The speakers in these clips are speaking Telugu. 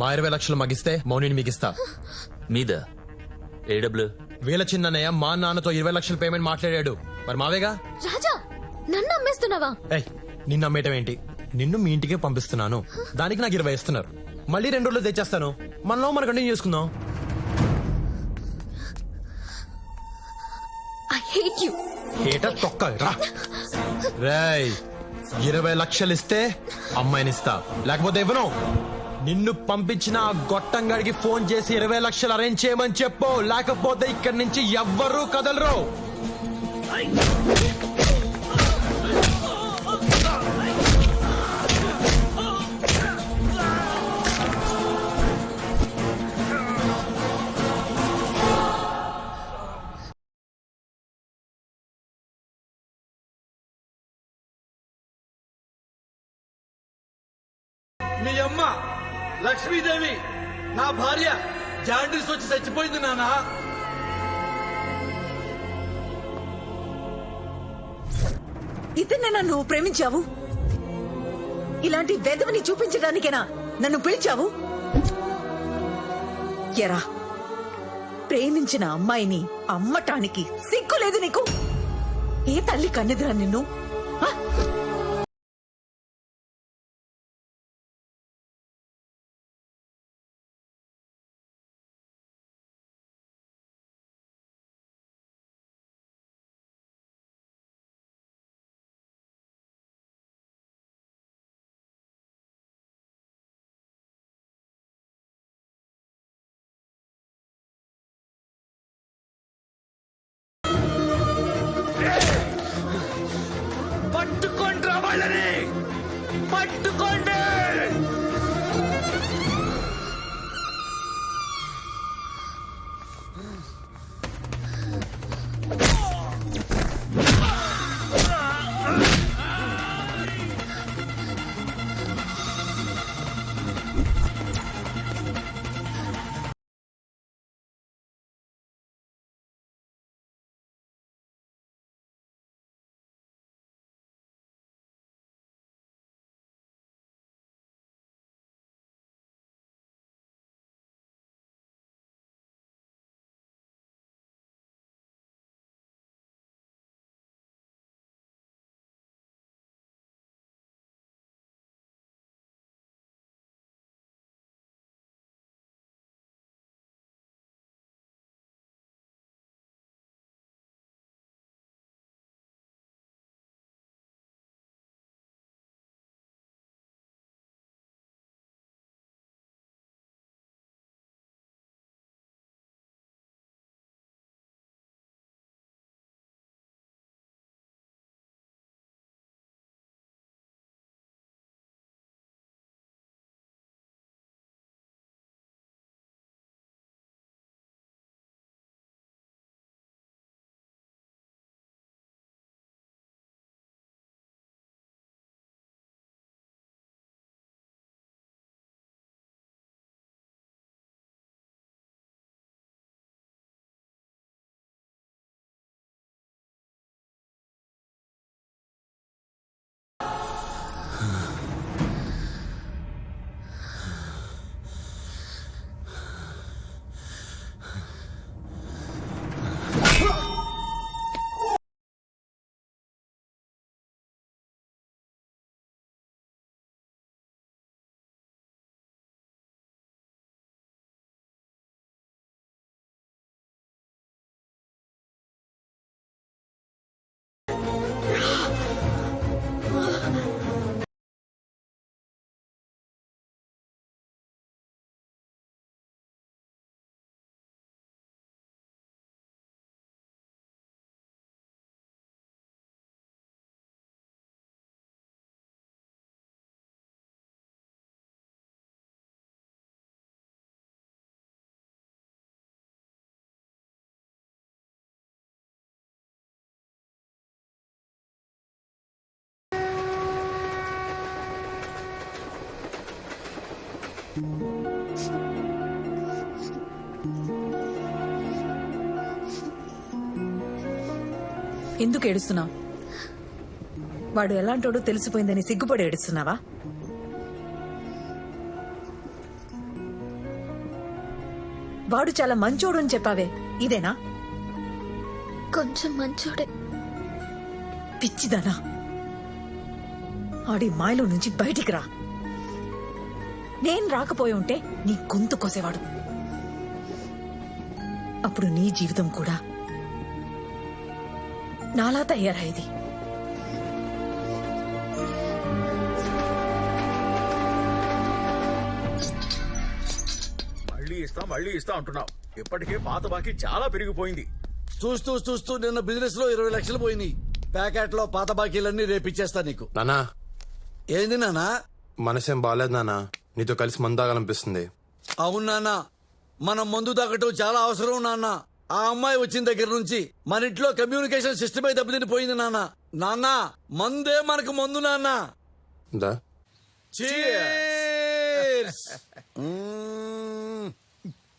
మా 20 లక్షలు మగిస్తే మౌనిని మిగిస్తా. మీద ఏ డబ్బులు? వీళ్ళ చిన్నయ్య మా నాన్నతో 20 లక్షల పేమెంట్ మాట్లాడాడు. మరి మావేగా. రాజా, నన్ను అమ్మేస్తున్నావా? ఏయ్, నిన్ను అమ్మేయటం ఏంటి? నిన్ను మీ ఇంటికే పంపిస్తున్నాను. దానికి నాకు 20 ఇస్తున్నారు. మళ్ళీ 2 రోజులు తెచ్చేస్తాను. మనలో మనం కంటిన్యూ చేసుకుందాం. I hate you. హేటర్ తొక్క రా. రేయ్, 20 లక్షలు ఇస్తే అమ్మాయినిస్తా, లేకపోతే ఇవ్వను. నిన్ను పంపించిన ఆ గొట్టంగాడికి ఫోన్ చేసి 20 లక్షలు అరేంజ్ చేయమని చెప్పు, లేకపోతే ఇక్కడి నుంచి ఎవ్వరూ కదలరు. మీ అమ్మ లక్ష్మీదేవి నా భార్య జాండీస్ వచ్చి చచ్చిపోయింది నాన్న. ఇతన్నేనా నువ్వు ప్రేమించావు? ఇలాంటి వెధవని చూపించడానికేనా నన్ను పిలిచావు? ఎరా, ప్రేమించిన అమ్మాయిని అమ్మటానికి సిగ్గులేదు నీకు? ఏ తల్లి కన్నెదిరా నిన్ను? ఆ? పట్టుకోండి రా వాళ్ళని, పట్టుకోండి. ఎందుకు ఏడుస్తున్నావు? వాడు ఎలాంటోడో తెలిసిపోయిందని సిగ్గుపడి ఏడుస్తున్నావా? వాడు చాలా మంచోడు అని చెప్పావే ఇదేనా? కొంచెం మంచోడే. పిచ్చిదానా, ఆడి మాయలో నుంచి బయటికి రా. నేను రాకపోయి ఉంటే నీ గొంతు కోసేవాడు. అప్పుడు నీ జీవితం కూడా నాలా తయారయ్యేది. మళ్ళీ ఇస్తా అంటున్నావు. ఇప్పటికే పాత బాకీ చాలా పెరిగిపోయింది. చూస్తూ చూస్తూ నిన్న బిజినెస్ లో 20 లక్షలు పోయినాయి. ప్యాకెట్ లో పాత బాకీలన్నీ రేపిచ్చేస్తా నీకు. నానా ఏంది నానా? మనసేం బాగాలేదు నానా, నీతో కలిసి మందాగాలనిపిస్తుంది. అవును నాన్న, మనం మందు తాగటం చాలా అవసరం నాన్న. ఆ అమ్మాయి వచ్చిన దగ్గర నుంచి మన ఇంట్లో కమ్యూనికేషన్ సిస్టమే దెబ్బతినిపోయింది నాన్న. నాన్న, మందే మనకు మందు నాన్న. దా Cheers!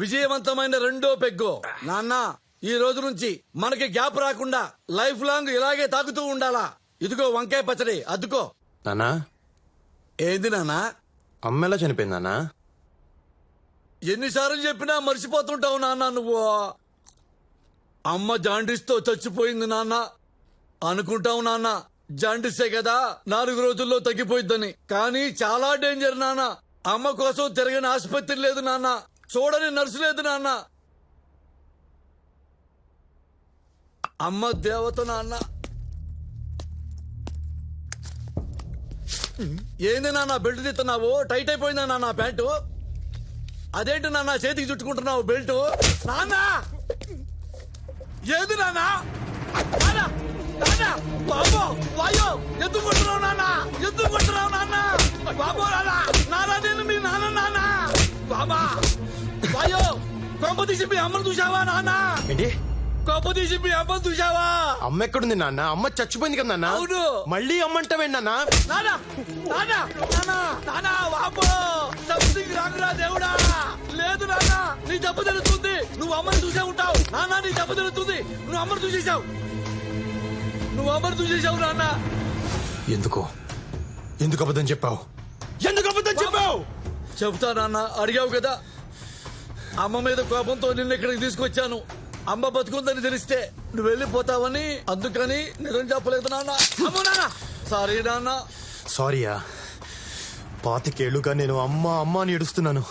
విజయవంతమైన రెండో పెగ్గు. నాన్న, ఈ రోజు నుంచి మనకి గ్యాప్ రాకుండా లైఫ్ లాంగ్ ఇలాగే తాగుతూ ఉండాలా. ఇదిగో వంకాయ పచ్చడి అద్దుకో. నానా ఏంది నాన్న? అమ్మ ఎలా చనిపోయింది నానా? ఎన్నిసార్లు చెప్పినా మర్చిపోతుంటావు నాన్న నువ్వు. అమ్మ జాండీస్ తో చచ్చిపోయింది నాన్న. అనుకుంటావు నాన్న జాండీసే కదా 4 రోజుల్లో తగ్గిపోయిద్దని. కానీ చాలా డేంజర్ నాన్న. అమ్మ కోసం తిరగని ఆసుపత్రి లేదు నాన్న, చూడని నర్సు లేదు నాన్న. అమ్మ దేవత నాన్న. ఏంది నాన్న బెల్ట్ తీస్తున్నావు? టైట్ అయిపోయిందా నాన్న ప్యాంటు? అదేంటి నాన్న చేతికి చుట్టుకుంటున్నావు బెల్ట్? నాన్న ఏది నాన్న? నాన్న, నాన్న, బాబో వాయో ఎందుకు కొట్టున్నావు నాన్న? ఎందుకు కొట్టున్నావు నాన్న? బాబో నాన్న, నాన్న నేను మీ నాన్న నాన్న. బాబా వాయో, కొంప తీసి మీ అమ్మను చూసావా నాన్న? ఏంటి కొంప తీసి మీ అమ్మను చూసావా? అమ్మ ఎక్కడుంది నాన్న? అమ్మ చచ్చిపోయింది కదా నాన్న. అవును. మళ్ళీ అమ్మంటావేంటి నాన్న? నాన్న, నాన్న, నాన్న, నాన్న, బాబో సంథింగ్ రాంగ్ రా దేవుడా. లేదు నాన్న, నీ దెబ్బ తెలుస్తుంది. నువ్వు అమ్మని చూసే ఉంటావు నాన్న. నీ దెబ్బ తెలుస్తుంది. నువ్వు అమ్మని చూసేశావు. నువ్వు అమ్మని చూసేశావు నాన్న. ఎందుకు అబద్ధం చెప్పావు? ఎందుకు అబద్ధం చెప్పావు? చెబుతా నాన్న, అడిగావు కదా. అమ్మ మీద కోపంతో నిన్ను ఇక్కడికి తీసుకొచ్చాను. అమ్మ బతుకుందని తెలిస్తే నువ్వు వెళ్ళిపోతావని, అందుకని నిజం చెప్పలేదు నాన్న. అమ్మో నాన్న, సారీ నాన్న. సారీయా? 25 ఏళ్లుగా నేను అమ్మ అమ్మ అని ఏడుస్తున్నాను.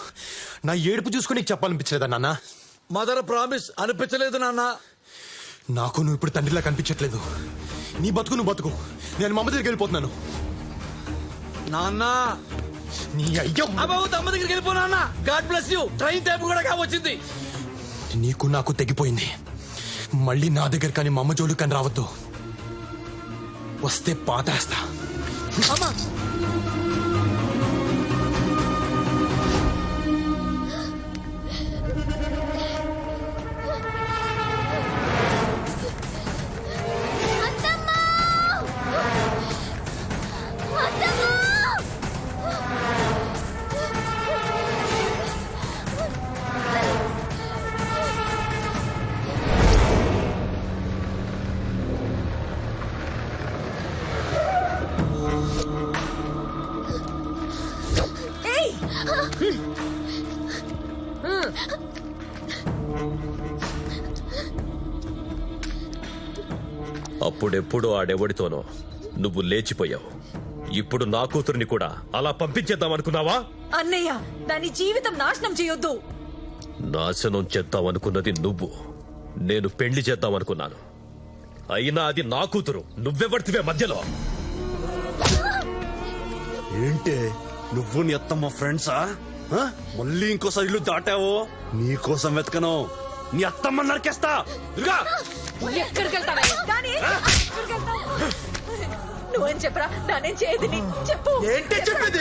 నా ఏడుపు చూసుకుని నీకు చెప్పాలనిపించలేదా నాన్న? మదర్ ప్రామిస్ అనిపించలేదు నాన్న. నాకు నువ్వు ఇప్పుడు తండ్రిలా కనిపించట్లేదు. నీ బతుకు నువ్వు బతుకు, నేను మా అమ్మ దగ్గరికి వెళ్ళిపోతున్నాను. నాన్న, నీ అయ్యో, అమ్మ అమ్మ దగ్గరికి వెళ్ళిపో నాన్న. God bless you. Train time కూడా కావచ్చింది. నీకు నాకు తెగిపోయింది. మళ్ళీ నా దగ్గర కానీ మా అమ్మ జోలికి కానీ రావద్దు. వస్తే పాతేస్తా. అమ్మా అప్పుడెప్పుడు ఆడెవడితోనో నువ్వు లేచిపోయావు. ఇప్పుడు నా కూతుర్ని కూడా అలా పంపించేద్దామనుకున్నావా? అన్నయ్య, దాని జీవితం నాశనం చేయొద్దు. నాశనం చేద్దామనుకున్నది నువ్వు, నేను పెళ్లి చేద్దామనుకున్నాను. అయినా అది నా కూతురు. నువ్వెవడితివే మధ్యలో? ఏంటే నువ్వు నీ అత్తమ్మ ఫ్రెండ్సా? మళ్ళీ ఇంకోసారి ఇల్లు దాటావో నీకోసం వెతకను. నీ అత్తమ్మ నరికేస్తా. ఎక్కడికి వెళ్తావా? నువ్వేం చెప్పరా? దానేం చేయదని చెప్పు. ఏంటి చెప్పేది?